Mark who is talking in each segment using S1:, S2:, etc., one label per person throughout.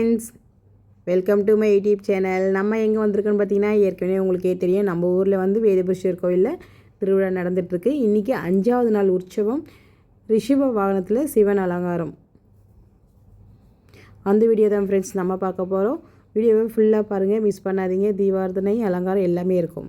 S1: Friends, welcome to my YouTube channel. நம்ம எங்கே வந்திருக்கோன்னு பார்த்தீங்கன்னா, ஏற்கனவே உங்களுக்கே தெரியும், நம்ம ஊரில் வந்து வேதபுரீஸ்வரர் கோவிலில் திருவிழா நடந்துகிட்ருக்கு. இன்றைக்கி 5வது நாள் உற்சவம். ரிஷப வாகனத்தில் சிவன் அலங்காரம். அந்த வீடியோ தான் ஃப்ரெண்ட்ஸ் நம்ம பார்க்க போகிறோம். வீடியோவை ஃபுல்லாக பாருங்கள், மிஸ் பண்ணாதீங்க. தீபாரதனை அலங்காரம் எல்லாமே இருக்கும்.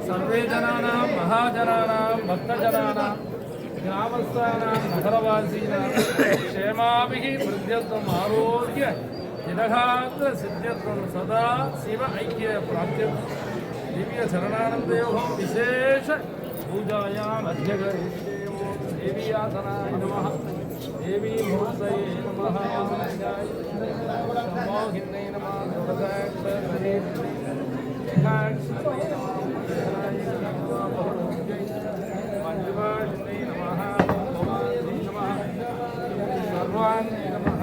S2: सर्वे जनानां महाजनानां भक्तजनानां ग्रामस्थानां नगरवासीनां क्षेमाभिः वृद्ध्यर्थम् आरोग्य निदघात्र सिद्ध्यर्थं सदा शिव ऐक्य प्राप्त्यर्थं दिव्य शरणानन्दयोः विशेष पूजायाम् अध्यगरिष्ये देवी आसनाय नमः देवी मूर्तये नमः मोहिन्यै नमः दुर्गाक्षरे मंजुवाशिन्यै नमः भवान्यै नमः सर्वान्यै नमः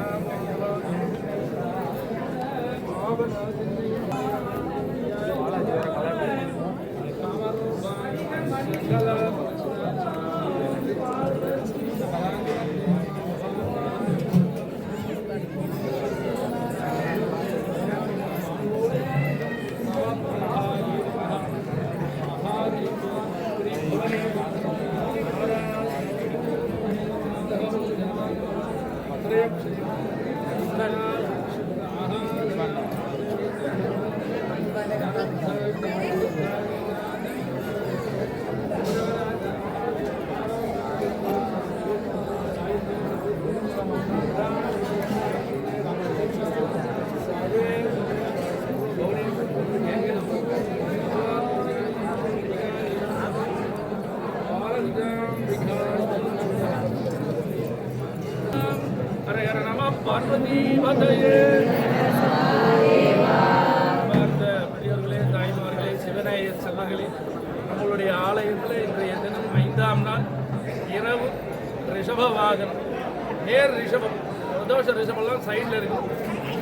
S2: हरे हरे नमः पार्वती पतये பெரியவர்களே தாய்மார்களே சிவநாய செல்வங்களே நம்மளுடைய ஆலயத்தில் இன்றைய தினம் 5ஆம் நாள் இரவு ரிஷப வாகனம் நேர் ரிஷபம் பிரதோஷ ரிஷபம்லாம் சைடில் இருக்கும்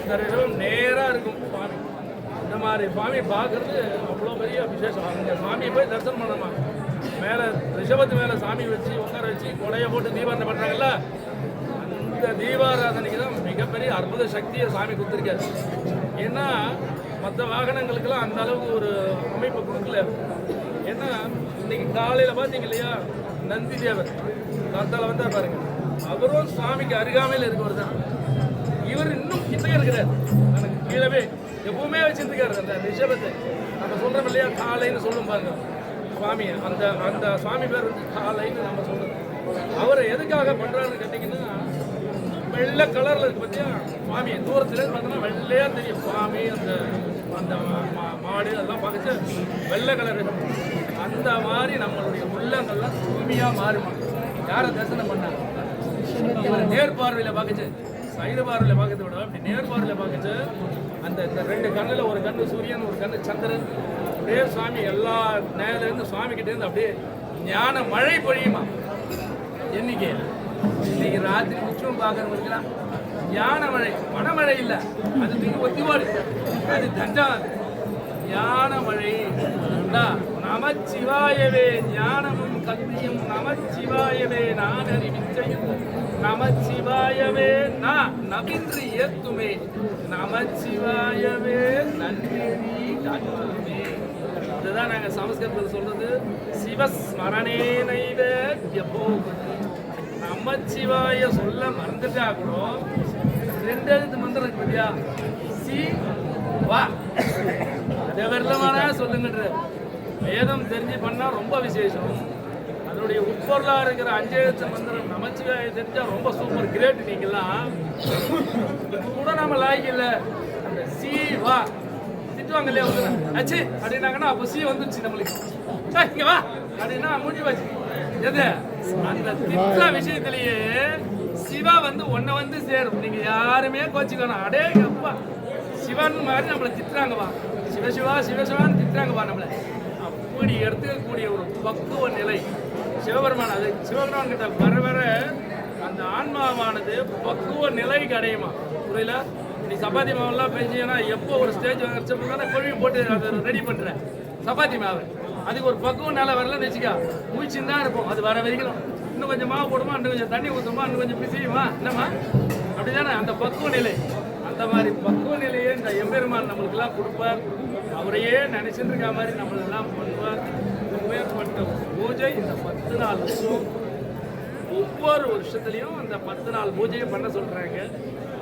S2: இந்த ரிஷபம் நேராக இருக்கும் சுவாமி இந்த மாதிரி சுவாமி பார்க்கறது அவ்வளோ பெரிய விசேஷம் அந்த சுவாமியை போய் தரிசனம் பண்ணலாம் மேலே ரிஷபத்து மேலே சாமி வச்சு உட்கார வச்சு கொடையை போட்டு தீபாரதனை பண்ணுறாங்கல்ல இந்த தீபாராதனைக்கு தான் மிகப்பெரிய அற்புத சக்தியை சாமி கொடுத்துருக்காரு. ஏன்னா மற்ற வாகனங்களுக்கெல்லாம் அந்த அளவுக்கு ஒரு அமைப்பு கொடுக்கல. ஏன்னா இன்னைக்கு காலையில் பார்த்தீங்க இல்லையா, நந்தி தேவர் காத்தால வந்தால் பாருங்க, அவரும் சுவாமிக்கு அருகாமையில் இருக்கவர் தான். இவர் இன்னும் கிட்டே இருக்கிறார், எனக்கு கீழவே எப்பவுமே வச்சுருக்காரு அந்த ரிஷபத்தை. நம்ம சொல்கிறோம் இல்லையா காலைன்னு சொல்லும் பாருங்க சுவாமி, அந்த அந்த சுவாமி பேர் வந்து காலைன்னு நம்ம சொல்கிறோம். அவரை எதுக்காக பண்ணுறாருன்னு கேட்டிங்கன்னா, வெள்ளை கலரில் இருக்கு பார்த்தியா சுவாமி, தூரத்துலேருந்து பார்த்தோன்னா வெள்ளையாக தெரியும் சுவாமி. அந்த அந்த மாடு அதெல்லாம் பார்த்துட்டு வெள்ளை கலர் இருக்கும். அந்த மாதிரி நம்மளுடைய உள்ளங்கள்லாம் தூய்மையாக மாறுமா. யாரை தரிசனம் பண்ணாங்க, இவர் நேர்பார்வையில் பார்க்குச்சு, சைடு பார்வையில் பார்க்கறத விட அப்படி நேர்பார்வையில் பார்க்குச்சு. அந்த இந்த 2 கண்ணில் ஒரு கண்ணு சூரியன், ஒரு கண்ணு சந்திரன், அப்படியே சுவாமி எல்லா நேரிலேருந்து சுவாமி கிட்டேருந்து அப்படியே ஞான மழை பொழியுமா. என்னைக்கு இன்னைக்கு ராத்திரி உச்சம் பார்க்கறவங்களுக்குலாம் ஞான மழை, மனமழை இல்லை, அது தூக்கி ஒத்திவாடு, அது தண்டாது ஞான மழை. நமச்சிவாயவே ஞானமும் கல்வியும், நமச்சிவாயவே நானறி விச்சையும், நமச்சிவாயவே நபின்றி ஏத்துமே, நமச்சிவாயவே நன்றி காட்டுமே. இதுதான் நாங்கள் சமஸ்கிருதத்தில் சொல்றது, சிவஸ்மரணேனைவே எப்போ. நமச்சிவாய சொல்ல மறந்துட்டா கூட 2 எழுத்து மந்திரம் இருக்கு இல்லையா, சி வா, அதை வெள்ளமான சொல்லுங்கன்ற வேதம் தெரிஞ்சு பண்ணா ரொம்ப விசேஷம். அதனுடைய உட்பொருளாக இருக்கிற 5 எழுத்து மந்திரம் நமச்சிவாய தெரிஞ்சா ரொம்ப சூப்பர் கிரேட். நீங்கெல்லாம் கூட நம்ம லாய்க்கு இல்லை. அந்த சி வா திட்டுவாங்க இல்லையா, ஆச்சு அப்படின்னாங்கன்னா அப்போ சி வந்துருச்சு நம்மளுக்கு, இங்க வா அப்படின்னா முடிஞ்சு வச்சு. எது அந்த திட்ட விஷயத்திலேயே சிவா வந்து ஒன்ன வந்து சேரும். நீங்க யாருமே கோச்சிக்கணும், அடே அப்பா சிவன் மாதிரி நம்மளை திட்டுறாங்கப்பா, சிவசிவா சிவசிவான்னு திட்டுறாங்கப்பா நம்மளை. அப்படி எடுத்துக்கக்கூடிய ஒரு பக்குவ நிலை சிவபெருமான். அது சிவபெருமான் கிட்ட வர வர அந்த ஆன்மாவானது பக்குவ நிலைக்கு அடையுமா. புரியல, நீ சப்பாத்தி மாவெல்லாம் பெஞ்சீங்கன்னா எப்போ ஒரு ஸ்டேஜ் வச்சப்போ தானே கொழுவி போட்டு அதை ரெடி பண்ணுற சப்பாத்தி மாவு, அதுக்கு ஒரு பக்குவம் நிலை வரலன்னு வச்சுக்கா, மூச்சுன்னு தான் இருப்போம். அது வர வரைக்கும் இன்னும் கொஞ்சம் மாவு போடுமா, இன்னும் கொஞ்சம் தண்ணி ஊற்றுமா, இன்னும் கொஞ்சம் பிசையுமா, என்னம்மா அப்படி தானே அந்த பக்குவ நிலை. அந்த மாதிரி பக்குவ நிலையை இந்த எம்பெருமான் நம்மளுக்கெல்லாம் கொடுப்பார். அவரையே நினைச்சிட்டு இருக்க மாதிரி நம்மளெல்லாம் பண்ணுவார். மேற்பட்ட பூஜை இந்த 10 நாள் வருஷம், ஒவ்வொரு வருஷத்துலையும் அந்த 10 நாள் பூஜையை பண்ண சொல்கிறாங்க.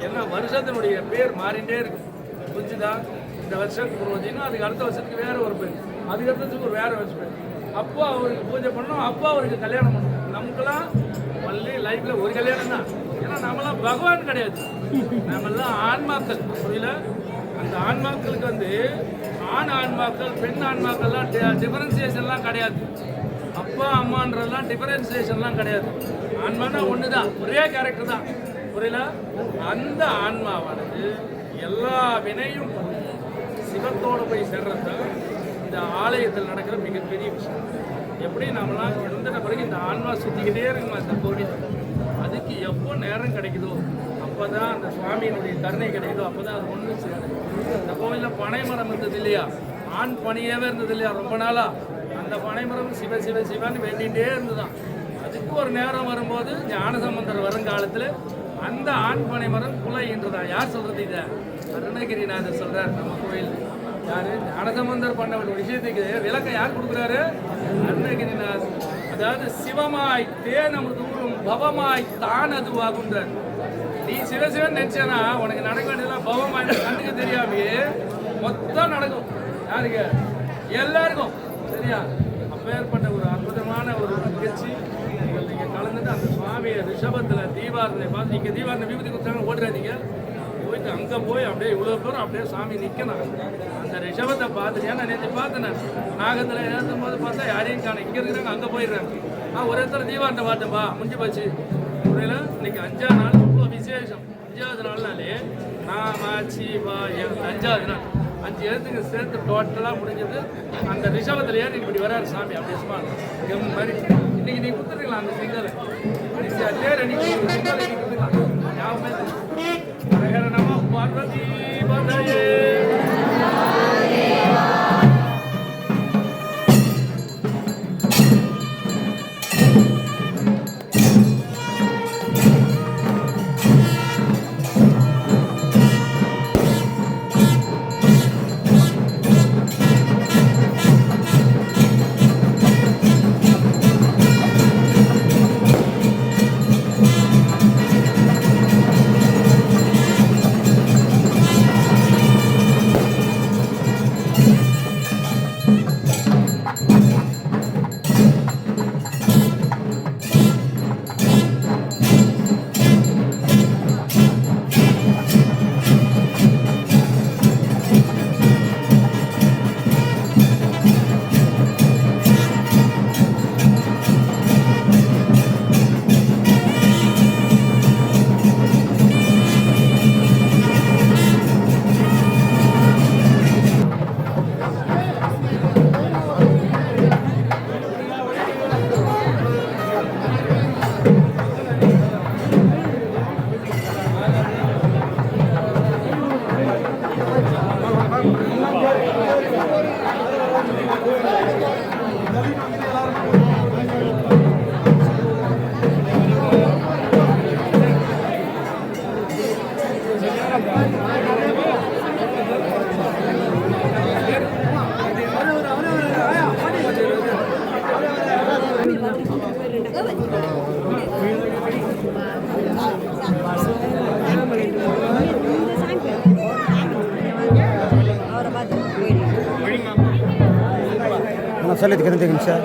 S2: ஏன்னா வருஷத்தினுடைய பேர் மாறிண்டே இருக்கு. புரிஞ்சுதா? இந்த வருஷத்துக்கு குருவஜின்னா அதுக்கு அடுத்த வருஷத்துக்கு வேற ஒரு பேர், அதுக்கு அடுத்ததுக்கு ஒரு வேற வருஷம் பேர். அப்போ அவருக்கு பூஜை பண்ணணும், அப்போ அவருக்கு கல்யாணம் பண்ணணும். நமக்குலாம் ஒன்லி லைஃப்ல ஒரு கல்யாணம் தான். ஏன்னா நம்மளாம் பகவான் கிடையாது, நம்மளாம் ஆன்மாக்கள். புரியல? அந்த ஆன்மாக்களுக்கு வந்து ஆண் ஆன்மாக்கள் பெண் ஆன்மாக்கள்லாம் டிஃபரன்சியேஷன்லாம் கிடையாது. அப்பா அம்மான்றதெல்லாம் டிஃபரன்சியேஷன்லாம் கிடையாது. ஆன்மானா ஒன்று தான், ஒரே கேரக்டர் தான். புரியல? அந்த ஆன்மாவானது எல்லா வினையும் பண்ணி சிவத்தோடு போய் சேர்றது தான் இந்த ஆலயத்தில் நடக்கிற மிகப்பெரிய விஷயம். எப்படி நம்மளாம் இருந்த பிறகு இந்த ஆன்மா சுற்றிக்கிட்டே இருக்குமா இந்த கோவில், அதுக்கு எப்போ நேரம் கிடைக்குதோ அப்போ தான் அந்த சுவாமியினுடைய கருணை கிடைக்குதோ அப்போ தான் அது ஒன்று சேரும். இந்த கோவிலில் பனைமரம் இருந்தது இல்லையா, ஆண் பணியாகவே இருந்தது இல்லையா ரொம்ப நாளாக. அந்த பனைமரம் சிவ சிவ சிவான்னு வேண்டிகிட்டே இருந்துதான். அதுக்கு ஒரு நேரம் வரும்போது ஞானசம்பந்தர் வருங்காலத்தில் அந்த ஆண் பனைமரம் குலைன்றதா. யார் சொல்கிறது? இதை அருணகிரிநாதர் சொல்கிறார் நம்ம கோயில். யார்? ஞானசம்பந்தர் பண்ண ஒரு விஷயத்துக்கு விளக்கம் யார் கொடுக்குறாரு? அருணகிரிநாதர். அதாவது சிவமாய் தேனமுது ஊரும் பவமாய் தான் அதுவாகுன்றார். நீ சிவசிவன் நினைச்சேன்னா உனக்கு நடக்க வேண்டியதெல்லாம் பவமாய் கண்ணுக்கு தெரியாமையே மொத்தம் நடக்கும். யாருக்கு? எல்லாருக்கும். சரியா? அப்பேற்பட்ட ஒரு அற்புதமான ஒரு நிகழ்ச்சி. நீங்கள் கலந்துட்டு அந்த சுவாமியை ரிஷபத்தில் தீபாரனை பார்த்து, நீங்கள் தீபாரனை விபூதி கொடுத்தாங்க ஓடுறாதீங்க, போயிட்டு அங்கே போய் அப்படியே இவ்வளோ பேரும் அப்படியே சாமி நிற்கணும். அந்த ரிஷபத்தை பார்த்துட்டு நான் நேற்று பார்த்தேன், நாகத்தில் ஏற்றும் போது பார்த்தா யாரையும் காணும், இங்கே இருக்கிறாங்க அங்கே போயிடுறாங்க. ஒரு இடத்துல தீபாரனை பார்த்தேன்ப்பா, முடிஞ்சு போச்சு. முறையில் இன்னைக்கு 5ஆவது நாள் இவ்வளோ விசேஷம். 5ஆவது நாள்னாலே நாமாச்சி பாயம் 5ஆவது நாள் 5 எழுத்துக்கு சேர்த்து டோட்டலாக முடிஞ்சது. அந்த ரிஷபத்தில் ஏறி இப்படி வராரு சாமி, அப்படியே சும்மா எம் மாதிரி. இன்னைக்கு நீங்கள் கொடுத்துருக்கலாம் அந்த சிங்கலை, அதே ரெண்டு சிங்கலை நீங்கள் கொடுத்துக்கலாம். ஞாபகமே நம பார்வதி பதையே.
S3: Salid ka na din siya.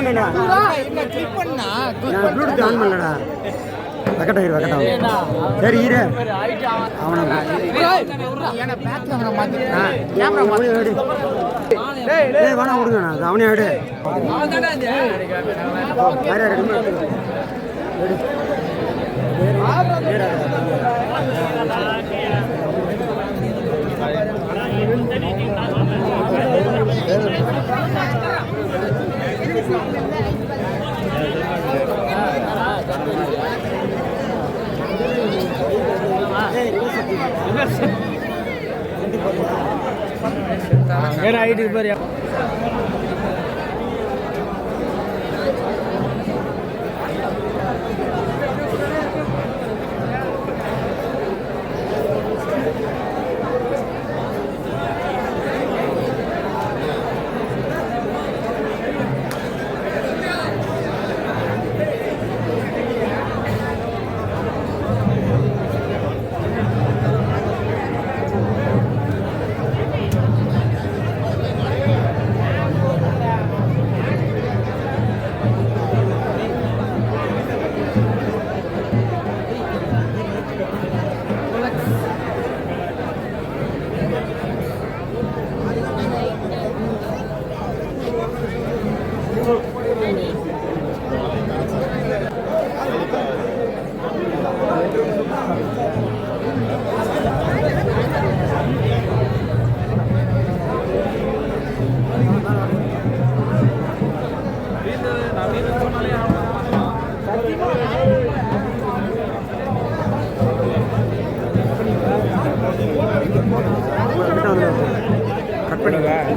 S3: வாங்கண்ணா நான் ப்ளூடூத் ஆன் பண்ணலடா வெக்கட்டாயிரு வெக்கட்டாகும் சரி இரு அவனை வேணா விடுங்கண்ணா அது அவனே எடு யார் யார் ஐடி பாரு கட் பண்ணிடுவேன்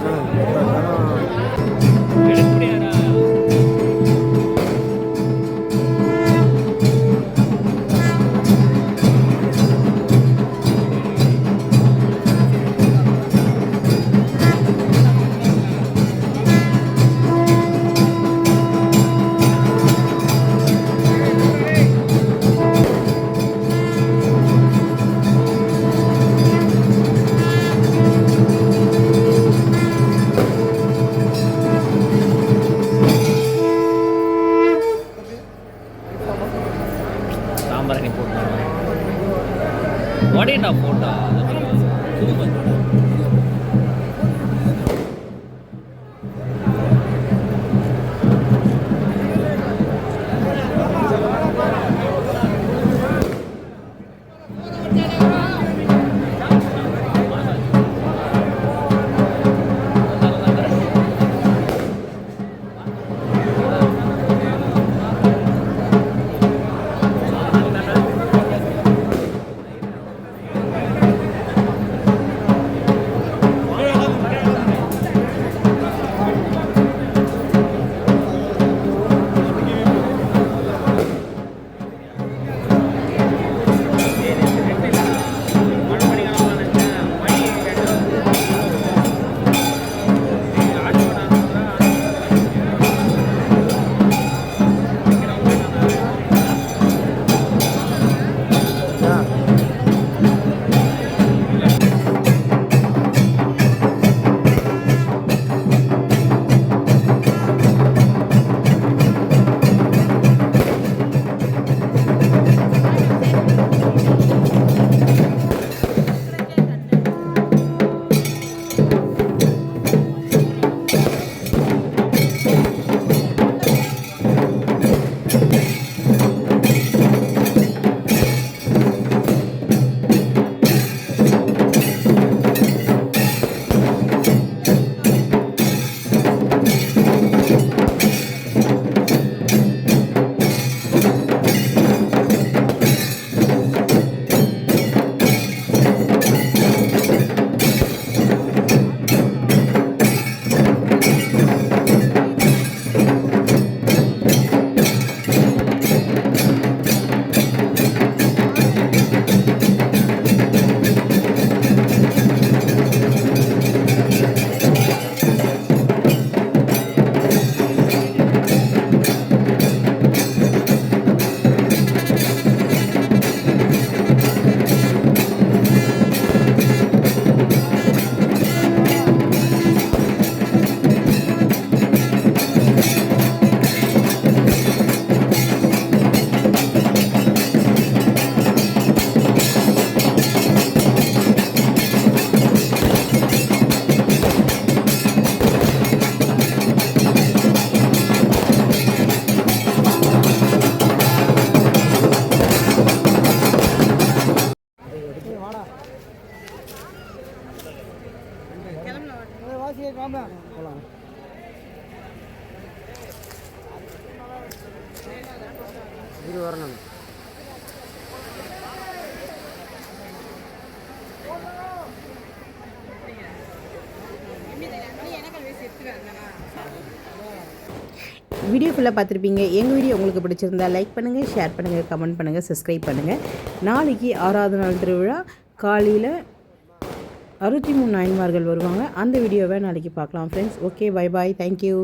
S4: சாம்பார் நீ போட்டு ஓடிட்டா போட்டா
S3: இது வரணும்.
S1: வீடியோ ஃபுல்லாக பார்த்துருப்பீங்க. எங்கள் வீடியோ உங்களுக்கு பிடிச்சிருந்தா லைக் பண்ணுங்கள், ஷேர் பண்ணுங்கள், கமெண்ட் பண்ணுங்கள், சப்ஸ்கிரைப் பண்ணுங்கள். நாளைக்கு 6வது நாள் திருவிழா காலையில் 63 நாயன்மார்கள் வருவாங்க. அந்த வீடியோவை நாளைக்கு பார்க்கலாம் friends. Okay, bye bye, thank you.